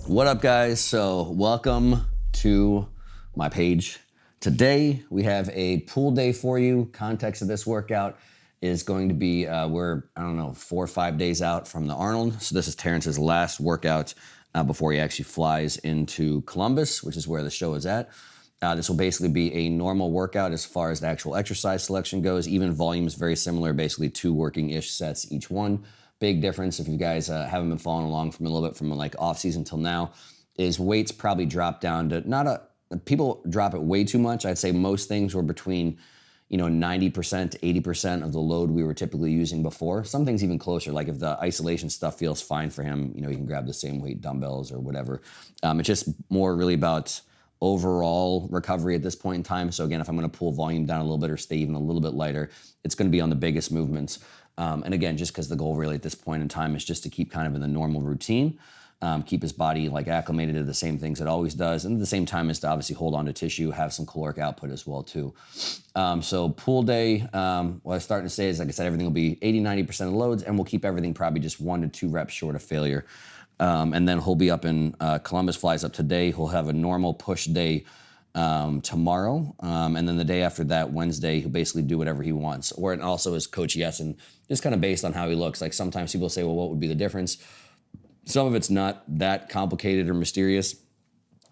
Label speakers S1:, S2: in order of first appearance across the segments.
S1: What up, guys? So welcome to my page. Today we have a pool day for you. Context of this workout is going to be we're 4 or 5 days out from the Arnold. So this is Terrence's last workout before he actually flies into Columbus, which is where the show is at. This will basically be a normal workout as far as the actual exercise selection goes. Even volume is very similar, basically 2 working-ish sets each one. Big difference, if you guys haven't been following along from a little bit from like off season till now, is weights probably drop down to people drop it way too much. I'd say most things were between 90% to 80% of the load we were typically using before. Some things even closer, like if the isolation stuff feels fine for him, you can grab the same weight dumbbells or whatever. It's just more really about overall recovery at this point in time. So again, if I'm going to pull volume down a little bit or stay even a little bit lighter, it's going to be on the biggest movements. And again, just because the goal really at this point in time is just to keep kind of in the normal routine, keep his body like acclimated to the same things it always does. And at the same time is to obviously hold on to tissue, have some caloric output as well too. So pool day, what I was starting to say is, like I said, everything will be 80-90% of loads, and we'll keep everything probably just 1 to 2 reps short of failure. And then he'll be up in Columbus, flies up today. He'll have a normal push day tomorrow, and then the day after that, Wednesday, he'll basically do whatever he wants. Or and also as Coach Yessen, just kind of based on how he looks. Like sometimes people say, well, what would be the difference? Some of it's not that complicated or mysterious.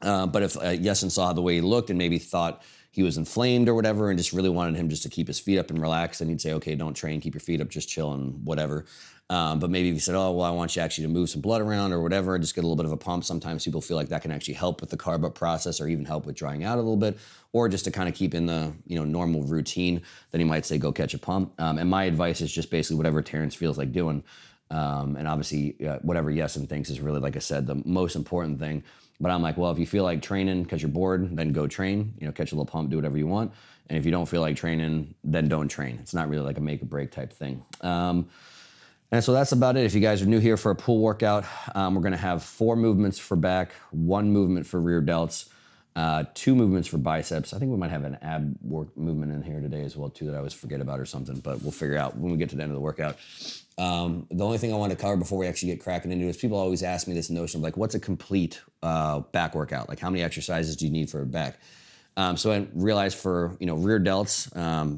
S1: But if Yessen saw the way he looked and maybe thought he was inflamed or whatever and just really wanted him just to keep his feet up and relax, then he'd say, okay, don't train, keep your feet up, just chill and whatever. But maybe if he said, oh, well, I want you actually to move some blood around or whatever, just get a little bit of a pump. Sometimes people feel like that can actually help with the carb up process or even help with drying out a little bit, or just to kind of keep in the normal routine. Then he might say, go catch a pump. And my advice is just basically whatever Terrence feels like doing. And obviously whatever Yessen thinks is really, like I said, the most important thing. But I'm like, well, if you feel like training because you're bored, then go train, catch a little pump, do whatever you want. And if you don't feel like training, then don't train. It's not really like a make or break type thing. And so that's about it. If you guys are new here for a pool workout, we're going to have 4 movements for back, 1 movement for rear delts, 2 movements for biceps. I think we might have an ab work movement in here today as well too that I always forget about or something, but we'll figure out when we get to the end of the workout. The only thing I want to cover before we actually get cracking into it is people always ask me this notion of like, what's a complete back workout? Like how many exercises do you need for a back? So I realized for rear delts,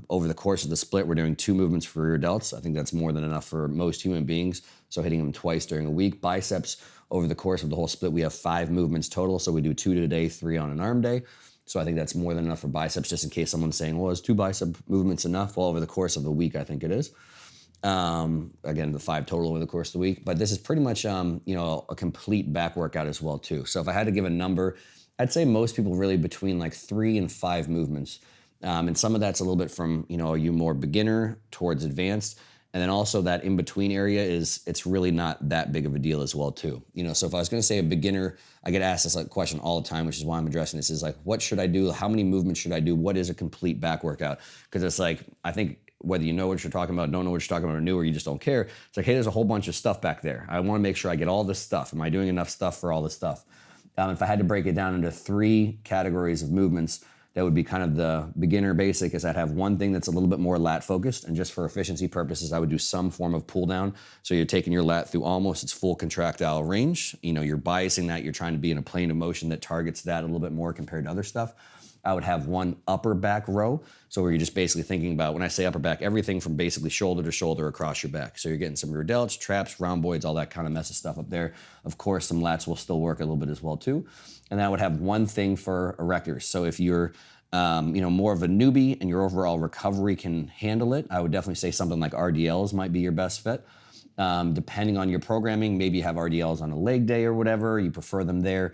S1: over the course of the split, we're doing 2 movements for rear delts. I think that's more than enough for most human beings. So hitting them twice during a week. Biceps, over the course of the whole split, we have 5 movements total. So we do 2 today, 3 on an arm day. So I think that's more than enough for biceps, just in case someone's saying, well, is 2 bicep movements enough? Well, over the course of the week, I think it is. Again, the 5 total over the course of the week. But this is pretty much, a complete back workout as well too. So if I had to give a number, I'd say most people really between like 3 and 5 movements. And some of that's a little bit from, are you more beginner towards advanced? And then also that in-between area it's really not that big of a deal as well too. So if I was going to say a beginner, I get asked this question all the time, which is why I'm addressing this, is like, what should I do? How many movements should I do? What is a complete back workout? Because it's like, I think whether you know what you're talking about, don't know what you're talking about, or new, or you just don't care. It's like, hey, there's a whole bunch of stuff back there. I want to make sure I get all this stuff. Am I doing enough stuff for all this stuff? If I had to break it down into 3 categories of movements, that would be kind of the beginner basic, is I'd have one thing that's a little bit more lat focused, and just for efficiency purposes, I would do some form of pull down. So you're taking your lat through almost its full contractile range. You're biasing that, you're trying to be in a plane of motion that targets that a little bit more compared to other stuff. I would have 1 upper back row. So where you're just basically thinking about, when I say upper back, everything from basically shoulder to shoulder across your back. So you're getting some rear delts, traps, rhomboids, all that kind of mess of stuff up there. Of course, some lats will still work a little bit as well too. And then I would have 1 thing for erectors. So if you're more of a newbie and your overall recovery can handle it, I would definitely say something like RDLs might be your best fit. Depending on your programming, maybe you have RDLs on a leg day or whatever, you prefer them there.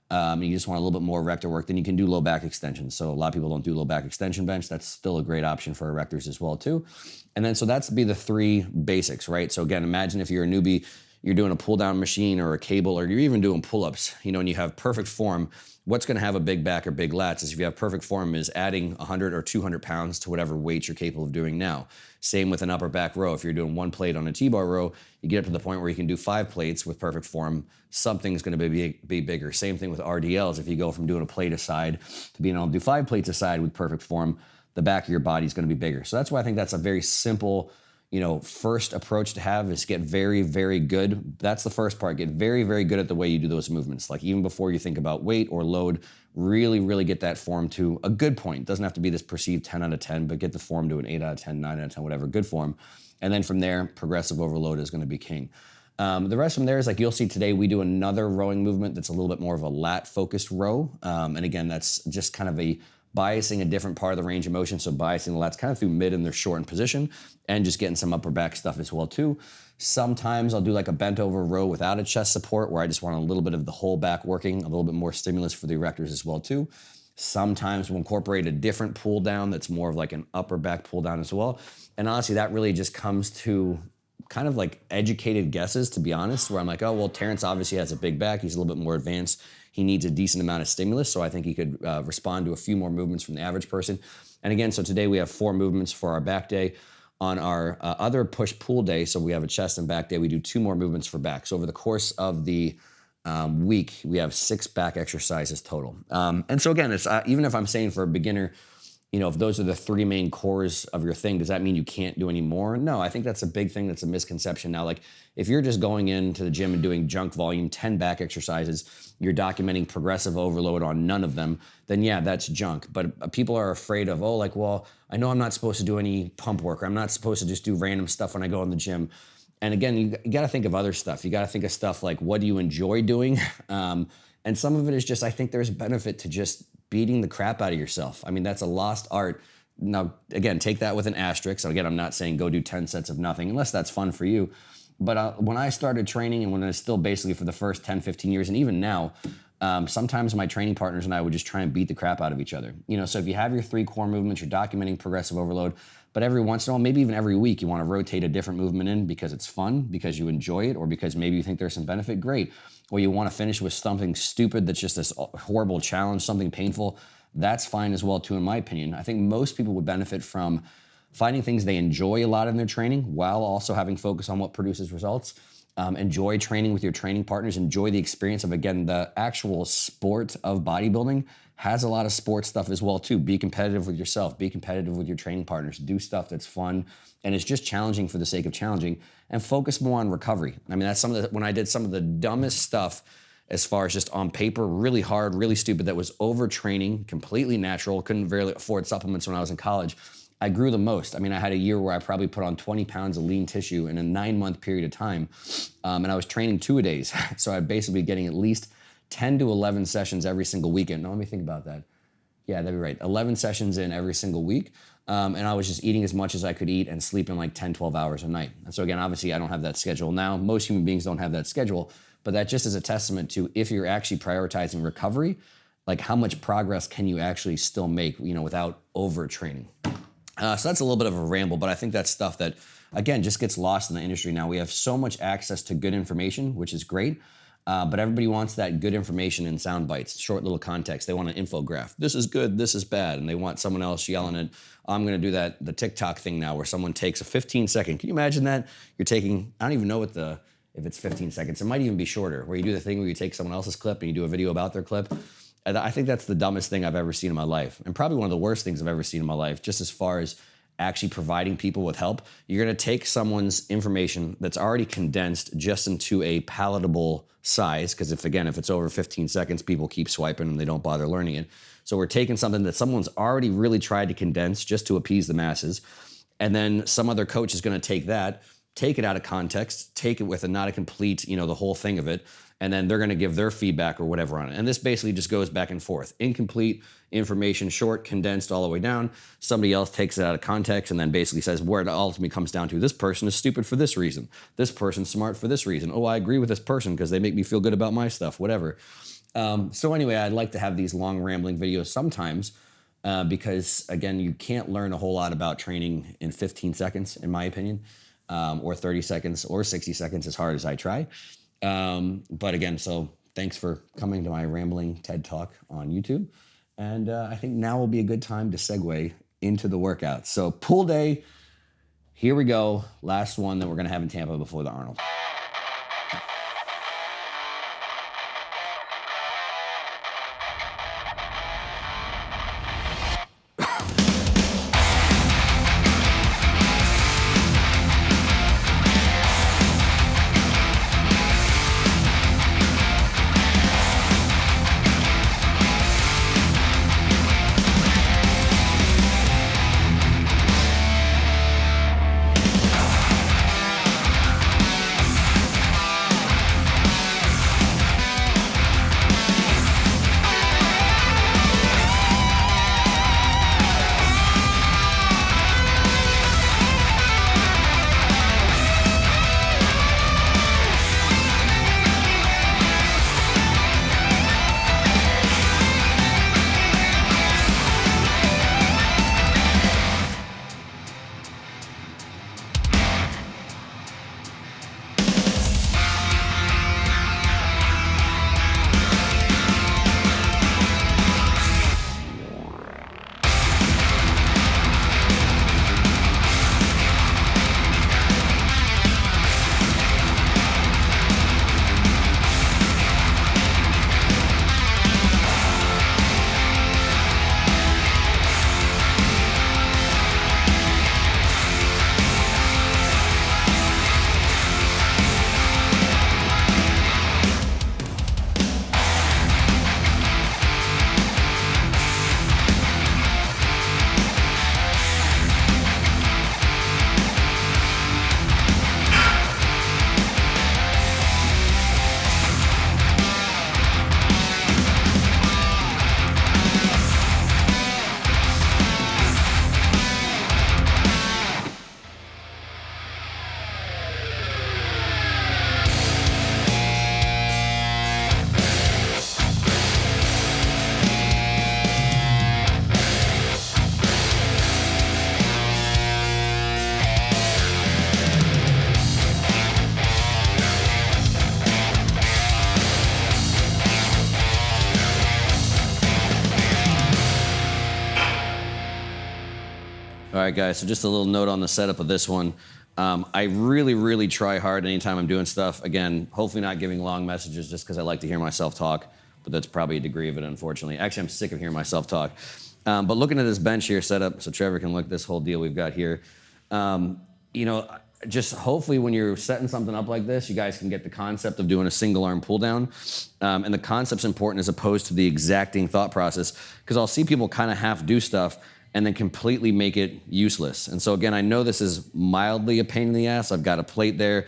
S1: And you just want a little bit more erector work, then you can do low back extensions. So a lot of people don't do low back extension bench. That's still a great option for erectors as well too. And then, so that's be the 3 basics, right? So again, imagine if you're a newbie, you're doing a pull down machine or a cable, or you're even doing pull-ups, and you have perfect form. What's going to have a big back or big lats is, if you have perfect form, is adding 100 or 200 pounds to whatever weight you're capable of doing now. Same with an upper back row. If you're doing 1 plate on a T-bar row, you get up to the point where you can do 5 plates with perfect form. Something's going to be bigger. Same thing with RDLs. If you go from doing a plate aside to being able to do 5 plates aside with perfect form, the back of your body is going to be bigger. So that's why I think that's a very simple, first approach to have is get very, very good. That's the first part. Get very, very good at the way you do those movements. Like even before you think about weight or load, really, really get that form to a good point. It doesn't have to be this perceived 10 out of 10, but get the form to an 8 out of 10, 9 out of 10, whatever, good form. And then from there, progressive overload is going to be king. The rest from there is like you'll see today we do another rowing movement that's a little bit more of a lat-focused row. And again, that's just kind of biasing a different part of the range of motion. So biasing the lats kind of through mid in their shortened position and just getting some upper back stuff as well too. Sometimes I'll do like a bent over row without a chest support where I just want a little bit of the whole back working, a little bit more stimulus for the erectors as well too. Sometimes we'll incorporate a different pull down that's more of like an upper back pull down as well. And honestly, that really just comes to kind of like educated guesses, to be honest, where I'm like, oh, well, Terrence obviously has a big back. He's a little bit more advanced. He needs a decent amount of stimulus. So I think he could respond to a few more movements from the average person. And again, so today we have 4 movements for our back day. On our other push-pull day, so we have a chest and back day, we do 2 more movements for back. So over the course of the week, we have 6 back exercises total. And so again, it's even if I'm saying for a beginner, if those are the 3 main cores of your thing, does that mean you can't do any more? No, I think that's a big thing. That's a misconception. Now, like if you're just going into the gym and doing junk volume, 10 back exercises, you're documenting progressive overload on none of them, then yeah, that's junk. But people are afraid of, well, I know I'm not supposed to do any pump work, or I'm not supposed to just do random stuff when I go in the gym. And again, you got to think of other stuff. You got to think of stuff like, what do you enjoy doing? And some of it is just, I think there's benefit to just beating the crap out of yourself. I mean, that's a lost art. Now, again, take that with an asterisk. So again, I'm not saying go do 10 sets of nothing, unless that's fun for you. But when I started training, and when I was still basically for the first 10, 15 years, and even now, sometimes my training partners and I would just try and beat the crap out of each other. So if you have your 3 core movements, you're documenting progressive overload, but every once in a while, maybe even every week, you want to rotate a different movement in because it's fun, because you enjoy it, or because maybe you think there's some benefit, great. Or you want to finish with something stupid that's just this horrible challenge, something painful, that's fine as well too, in my opinion. I think most people would benefit from finding things they enjoy a lot in their training while also having focus on what produces results. Enjoy training with your training partners, enjoy the experience of, again, the actual sport of bodybuilding has a lot of sports stuff as well too. Be competitive with yourself, be competitive with your training partners, do stuff that's fun, and it's just challenging for the sake of challenging, and focus more on recovery. I mean, that's when I did some of the dumbest stuff as far as just on paper, really hard, really stupid, that was overtraining, completely natural, couldn't barely afford supplements when I was in college. I grew the most. I mean, I had a year where I probably put on 20 pounds of lean tissue in a 9-month period of time. And I was training 2-a-days. So I'd basically be getting at least 10 to 11 sessions every single weekend. Now, let me think about that. Yeah, that'd be right. 11 sessions in every single week. And I was just eating as much as I could eat and sleeping like 10, 12 hours a night. And so again, obviously I don't have that schedule now. Most human beings don't have that schedule, but that just is a testament to, if you're actually prioritizing recovery, like how much progress can you actually still make, without overtraining. So that's a little bit of a ramble, but I think that's stuff that, again, just gets lost in the industry now. We have so much access to good information, which is great, but everybody wants that good information in sound bites, short little context. They want an infograph. This is good, this is bad, and they want someone else yelling at, I'm going to do the TikTok thing now where someone takes a 15-second. Can you imagine that? You're taking, I don't even know if it's 15 seconds. It might even be shorter, where you do the thing where you take someone else's clip and you do a video about their clip. I think that's the dumbest thing I've ever seen in my life, and probably one of the worst things I've ever seen in my life, just as far as actually providing people with help. You're going to take someone's information that's already condensed just into a palatable size, because if it's over 15 seconds, people keep swiping and they don't bother learning it. So we're taking something that someone's already really tried to condense just to appease the masses, and then some other coach is going to take that, take it out of context, take it with not a complete, the whole thing of it, and then they're going to give their feedback or whatever on it. And this basically just goes back and forth. Incomplete information, short, condensed all the way down. Somebody else takes it out of context and then basically says where it ultimately comes down to, this person is stupid for this reason. This person's smart for this reason. Oh, I agree with this person because they make me feel good about my stuff, whatever. So anyway, I'd like to have these long rambling videos sometimes because, again, you can't learn a whole lot about training in 15 seconds, in my opinion, or 30 seconds or 60 seconds, as hard as I try. But again, so thanks for coming to my rambling TED Talk on YouTube. And I think now will be a good time to segue into the workout. So pull day, here we go. Last one that we're going to have in Tampa before the Arnold. right, guys, so just a little note on the setup of this one. I really try hard anytime I'm doing stuff. Again, hopefully not giving long messages just because I like to hear myself talk, but that's probably a degree of it, unfortunately. Actually, I'm sick of hearing myself talk. But looking at this bench here set up, so Trevor can look at this whole deal we've got here. Just hopefully when you're setting something up like this, you guys can get the concept of doing a single arm pull down. And the concept's important as opposed to the exacting thought process, because I'll see people kind of half do stuff and then completely make it useless. And so again, I know this is mildly a pain in the ass. I've got a plate there.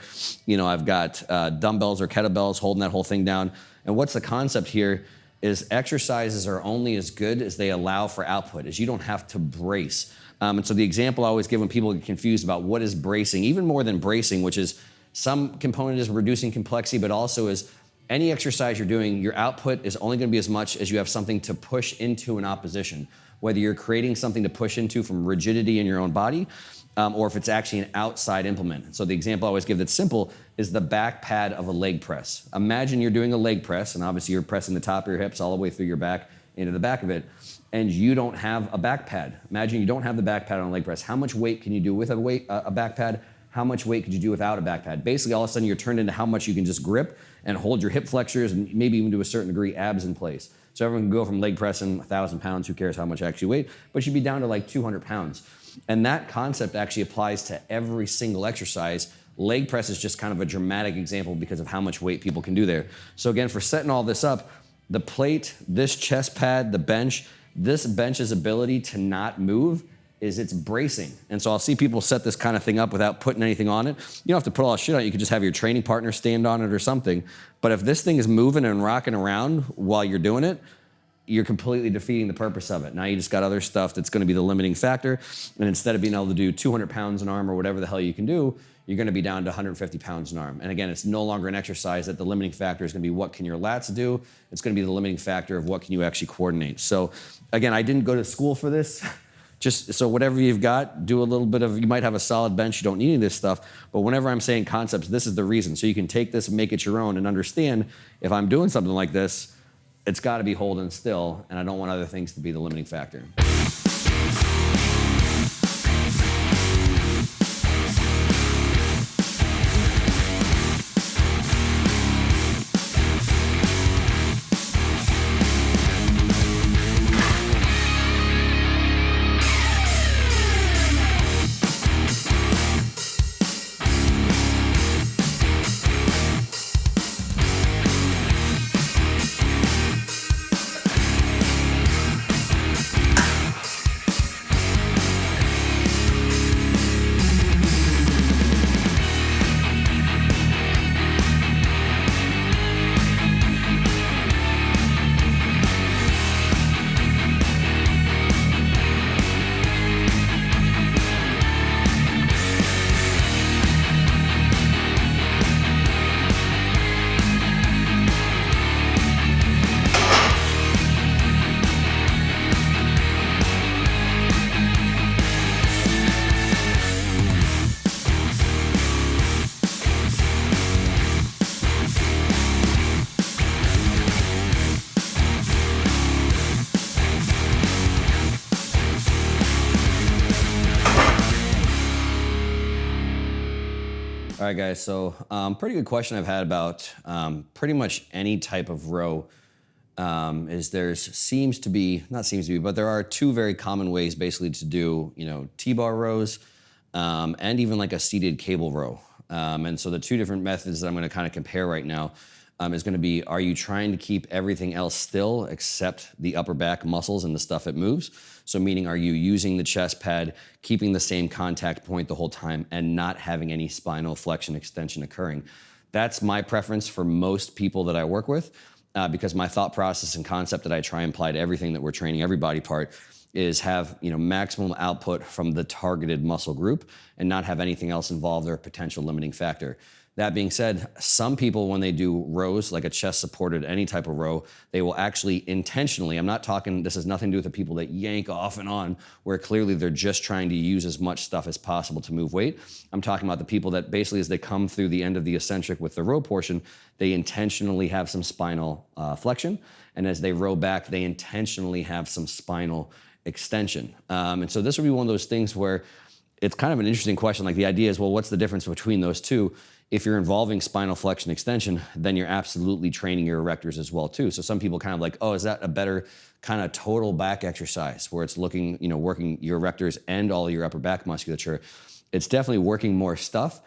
S1: I've got dumbbells or kettlebells holding that whole thing down. And what's the concept here is exercises are only as good as they allow for output, as you don't have to brace. And so the example I always give when people get confused about what is bracing, even more than bracing, which is some component is reducing complexity, but also is any exercise you're doing, your output is only gonna be as much as you have something to push into an opposition. Whether you're creating something to push into from rigidity in your own body, or if it's actually an outside implement. So the example I always give that's simple is the back pad of a leg press. Imagine you're doing a leg press, and obviously you're pressing the top of your hips all the way through your back into the back of it, and you don't have a back pad. Imagine you don't have the back pad on a leg press. How much weight can you do with a back pad? How much weight could you do without a back pad? Basically, all of a sudden you're turned into how much you can just grip and hold your hip flexors and maybe even to a certain degree abs in place. So everyone can go from leg pressing 1,000 pounds, who cares how much actually weight, but you'd be down to like 200 pounds. And that concept actually applies to every single exercise. Leg press is just kind of a dramatic example because of how much weight people can do there. So again, for setting all this up, the plate, this chest pad, the bench, this bench's ability to not move is it's bracing. And so I'll see people set this kind of thing up without putting anything on it. You don't have to put all that shit on it. You could just have your training partner stand on it or something. But if this thing is moving and rocking around while you're doing it, you're completely defeating the purpose of it. Now you just got other stuff that's gonna be the limiting factor. And instead of being able to do 200 pounds an arm or whatever the hell you can do, you're gonna be down to 150 pounds an arm. And again, it's no longer an exercise that the limiting factor is gonna be what can your lats do. It's gonna be the limiting factor of what can you actually coordinate. So again, I didn't go to school for this. Just so whatever you've got, do a little bit of, you might have a solid bench, you don't need any of this stuff, but whenever I'm saying concepts, this is the reason. So you can take this and make it your own and understand if I'm doing something like this, it's gotta be holding still, and I don't want other things to be the limiting factor. All right, guys, so pretty good question I've had about pretty much any type of row is there seems to be, not seems to be, but there are two very common ways basically to do, T-bar rows and even like a seated cable row. And so the two different methods that I'm gonna kind of compare right now is gonna be, are you trying to keep everything else still except the upper back muscles and the stuff that moves? So meaning, are you using the chest pad, keeping the same contact point the whole time and not having any spinal flexion extension occurring? That's my preference for most people that I work with because my thought process and concept that I try and apply to everything that we're training, every body part, is have maximum output from the targeted muscle group and not have anything else involved or a potential limiting factor. That being said, some people, when they do rows, like a chest supported, any type of row, they will actually intentionally, I'm not talking, this has nothing to do with the people that yank off and on, where clearly they're just trying to use as much stuff as possible to move weight. I'm talking about the people that basically, as they come through the end of the eccentric with the row portion, they intentionally have some spinal flexion. And as they row back, they intentionally have some spinal extension. And so this would be one of those things where it's kind of an interesting question. Like the idea is, well, what's the difference between those two? If you're involving spinal flexion extension, then you're absolutely training your erectors as well too. So some people kind of like, oh, is that a better kind of total back exercise where it's looking, working your erectors and all your upper back musculature? It's definitely working more stuff.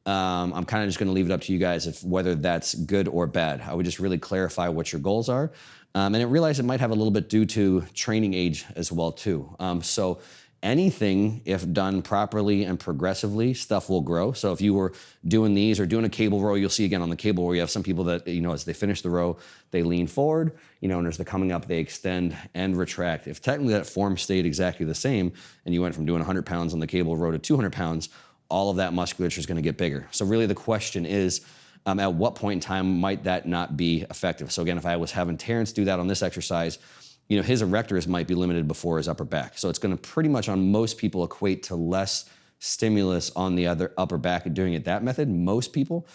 S1: I'm kind of just going to leave it up to you guys if whether that's good or bad. I would just really clarify what your goals are. And I realize it might have a little bit due to training age as well too. So anything, if done properly and progressively, stuff will grow. So if you were doing these or doing a cable row, you'll see again on the cable row, you have some people that, as they finish the row, they lean forward, and as they're coming up, they extend and retract. If technically that form stayed exactly the same and you went from doing 100 pounds on the cable row to 200 pounds, all of that musculature is going to get bigger. So really the question is, at what point in time might that not be effective? So again, if I was having Terrence do that on this exercise, his erectors might be limited before his upper back. So it's going to pretty much on most people equate to less stimulus on the other upper back doing it that method, most people.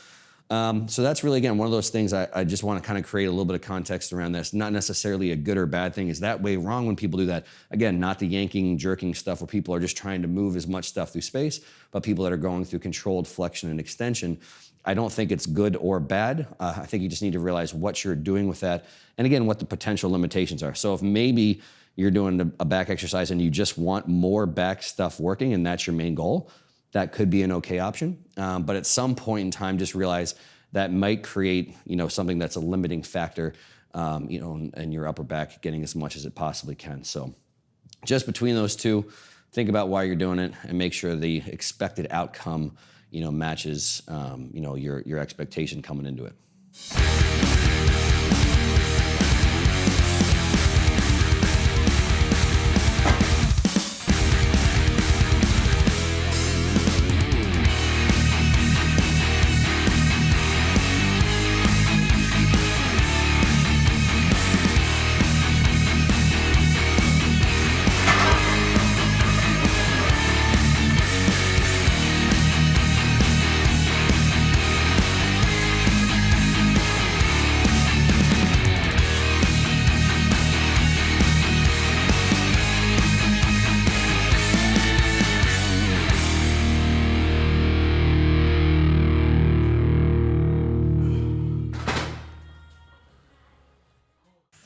S1: So that's really, again, one of those things I just want to kind of create a little bit of context around this. Not necessarily a good or bad thing. Is that way wrong when people do that? Again, not the yanking, jerking stuff where people are just trying to move as much stuff through space, but people that are going through controlled flexion and extension. I don't think it's good or bad. I think you just need to realize what you're doing with that. And again, what the potential limitations are. So if maybe you're doing a back exercise and you just want more back stuff working and that's your main goal, that could be an okay option. But at some point in time, just realize that might create, something that's a limiting factor, and your upper back getting as much as it possibly can. So just between those two, think about why you're doing it and make sure the expected outcome, matches, your expectation coming into it.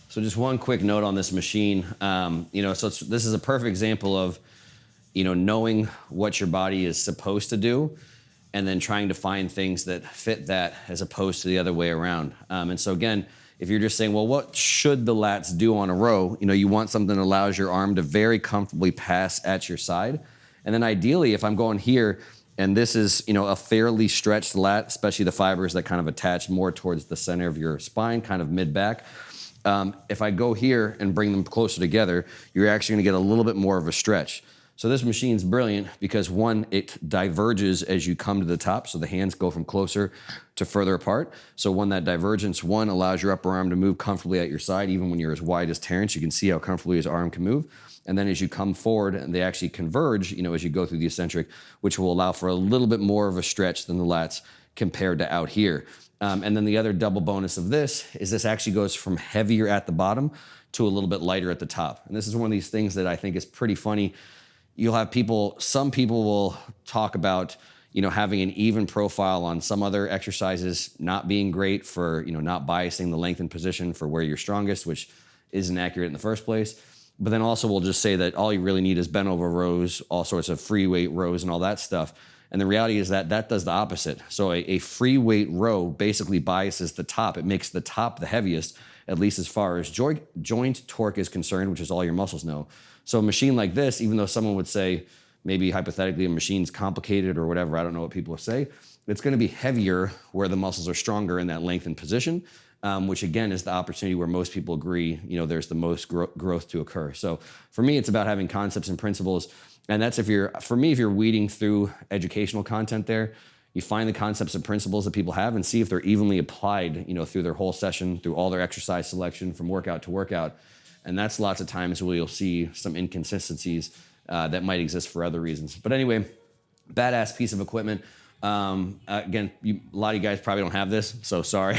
S1: So just one quick note on this machine. This is a perfect example of, knowing what your body is supposed to do and then trying to find things that fit that as opposed to the other way around. And so again, if you're just saying, well, what should the lats do on a row? You want something that allows your arm to very comfortably pass at your side. And then ideally, if I'm going here and this is, a fairly stretched lat, especially the fibers that kind of attach more towards the center of your spine, kind of mid-back, if I go here and bring them closer together, you're actually gonna get a little bit more of a stretch. So this machine's brilliant because one, it diverges as you come to the top, so the hands go from closer to further apart. So that divergence, one, allows your upper arm to move comfortably at your side, even when you're as wide as Terrence, you can see how comfortably his arm can move. And then as you come forward, and they actually converge, as you go through the eccentric, which will allow for a little bit more of a stretch than the lats compared to out here. And then the other double bonus of this is this actually goes from heavier at the bottom to a little bit lighter at the top. And this is one of these things that I think is pretty funny. You'll have some people will talk about, having an even profile on some other exercises not being great for, not biasing the length and position for where you're strongest, which isn't accurate in the first place. But then also we'll just say that all you really need is bent over rows, all sorts of free weight rows and all that stuff. And the reality is that does the opposite. So a free weight row basically biases the top. It makes the top the heaviest, at least as far as joint torque is concerned, which is all your muscles know. So a machine like this, even though someone would say, maybe hypothetically a machine's complicated or whatever, I don't know what people say, it's gonna be heavier where the muscles are stronger in that length and position, which again is the opportunity where most people agree, there's the most growth to occur. So for me, it's about having concepts and principles. And that's if you're weeding through educational content there, you find the concepts and principles that people have and see if they're evenly applied, through their whole session, through all their exercise selection from workout to workout. And that's lots of times where you'll see some inconsistencies that might exist for other reasons. But anyway, badass piece of equipment. Again, a lot of you guys probably don't have this, so sorry.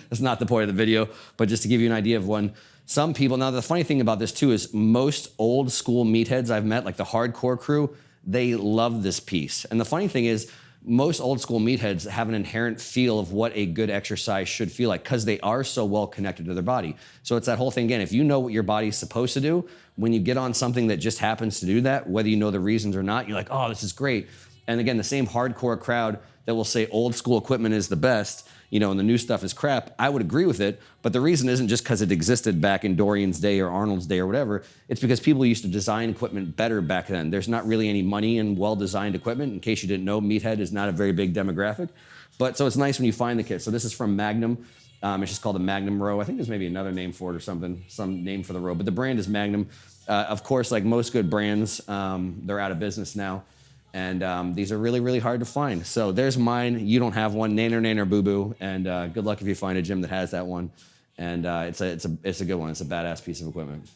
S1: That's not the point of the video. But just to give you an idea of one, some people, now the funny thing about this too is most old school meatheads I've met, like the hardcore crew, they love this piece. And the funny thing is, most old school meatheads have an inherent feel of what a good exercise should feel like because they are so well connected to their body. So it's that whole thing again, if you know what your body's supposed to do, when you get on something that just happens to do that, whether you know the reasons or not, you're like, oh, this is great. And again, the same hardcore crowd that will say old school equipment is the best, and the new stuff is crap, I would agree with it. But the reason isn't just because it existed back in Dorian's day or Arnold's day or whatever. It's because people used to design equipment better back then. There's not really any money in well-designed equipment. In case you didn't know, meathead is not a very big demographic. But so it's nice when you find the kit. So this is from Magnum. It's just called the Magnum Row. I think there's maybe another name for it or something, some name for the row. But the brand is Magnum. Of course, like most good brands, they're out of business now. And these are really, really hard to find. So there's mine. You don't have one. Nanner, nanner, boo boo. And good luck if you find a gym that has that one. And it's a good one. It's a badass piece of equipment.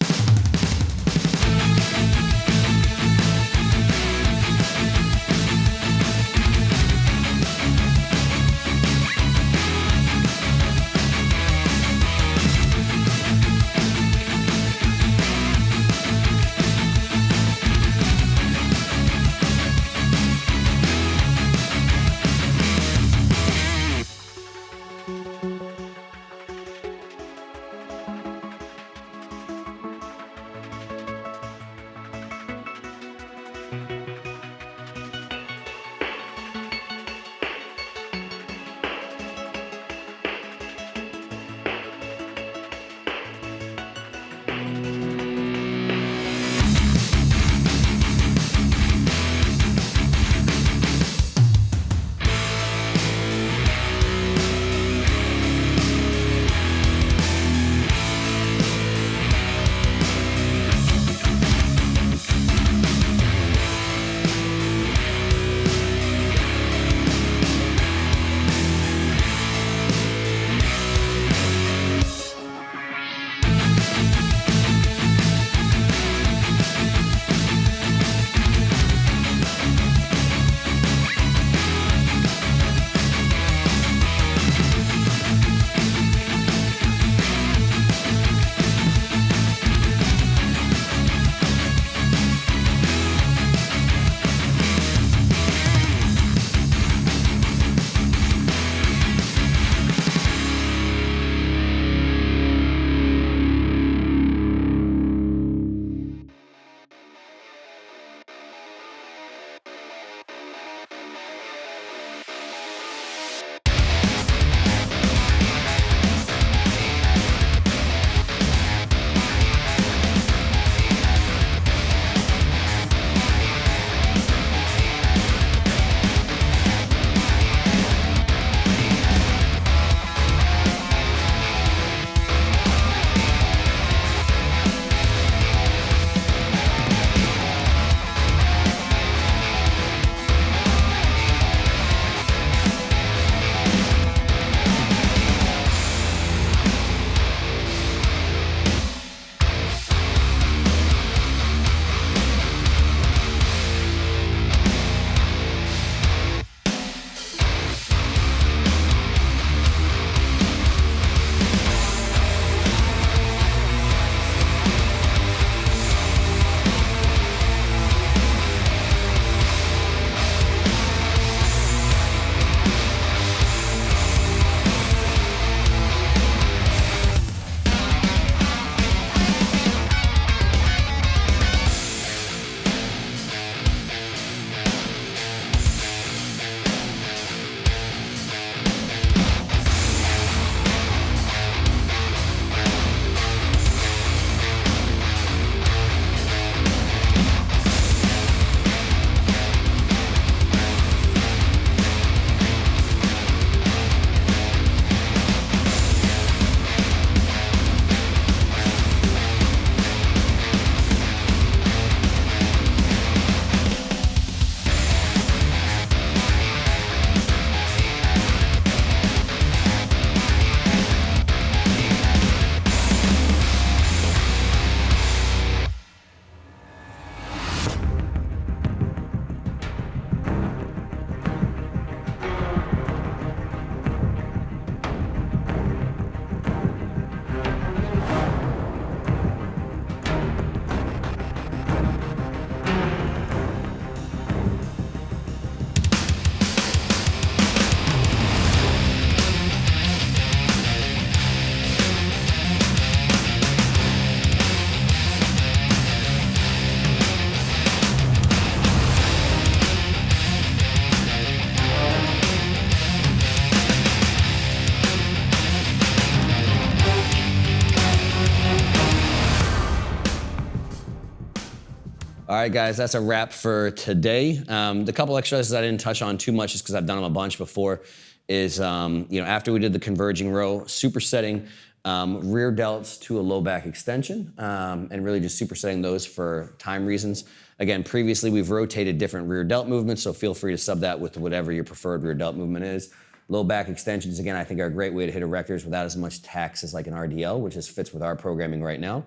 S1: All right, guys, that's a wrap for today. The couple exercises I didn't touch on too much just because I've done them a bunch before is, after we did the converging row, supersetting rear delts to a low back extension, and really just supersetting those for time reasons. Again, previously we've rotated different rear delt movements, so feel free to sub that with whatever your preferred rear delt movement is. Low back extensions, again, I think are a great way to hit erectors without as much tax as like an RDL, which just fits with our programming right now.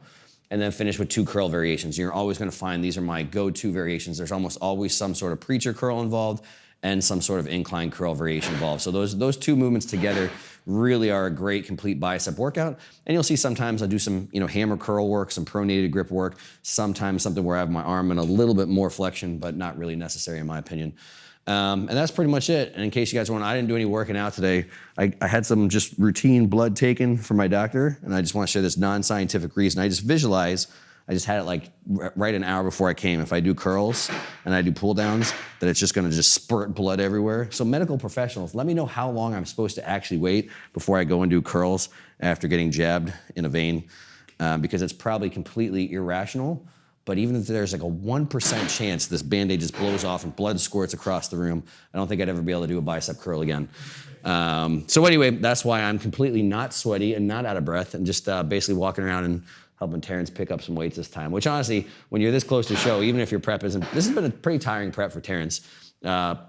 S1: And then finish with 2 curl variations. You're always gonna find these are my go-to variations. There's almost always some sort of preacher curl involved and some sort of incline curl variation involved. So those 2 movements together really are a great complete bicep workout. And you'll see sometimes I do some hammer curl work, some pronated grip work, sometimes something where I have my arm in a little bit more flexion, but not really necessary in my opinion. And that's pretty much it. And in case you guys want, I didn't do any working out today. I had some just routine blood taken from my doctor, and I just want to share this non-scientific reason. I just visualize, I just had it like right an hour before I came. If I do curls and I do pull downs, that it's just gonna just spurt blood everywhere. So medical professionals, let me know how long I'm supposed to actually wait before I go and do curls after getting jabbed in a vein, because it's probably completely irrational. But even if there's like a 1% chance this Band-Aid just blows off and blood squirts across the room, I don't think I'd ever be able to do a bicep curl again. So anyway, that's why I'm completely not sweaty and not out of breath and just basically walking around and helping Terrence pick up some weights this time, which honestly, when you're this close to show, even if your prep isn't, this has been a pretty tiring prep for Terrence.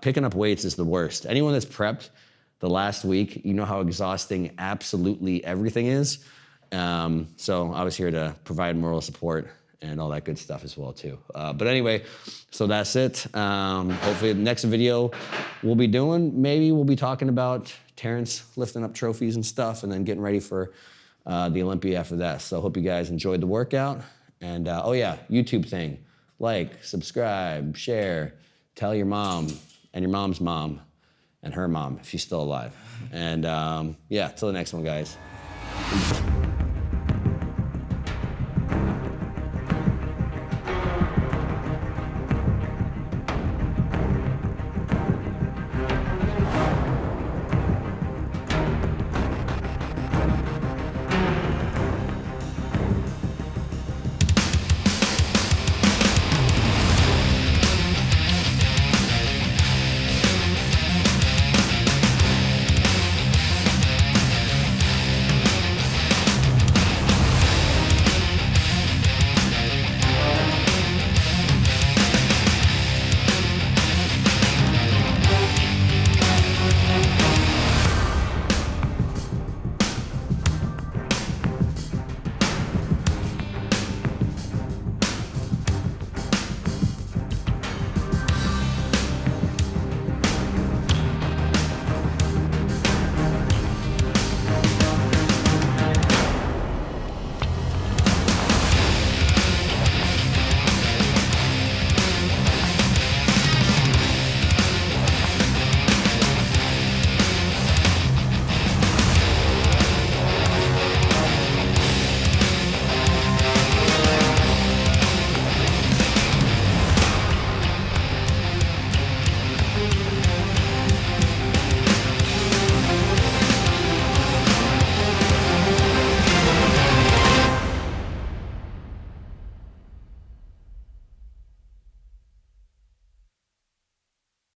S1: Picking up weights is the worst. Anyone that's prepped the last week, you know how exhausting absolutely everything is. So I was here to provide moral support and all that good stuff as well too. But anyway, so that's it. Hopefully the next video we'll be doing, maybe we'll be talking about Terrence lifting up trophies and stuff and then getting ready for the Olympia after that. So hope you guys enjoyed the workout. And oh yeah, YouTube thing. Like, subscribe, share, tell your mom and your mom's mom and her mom if she's still alive. And yeah, till the next one, guys.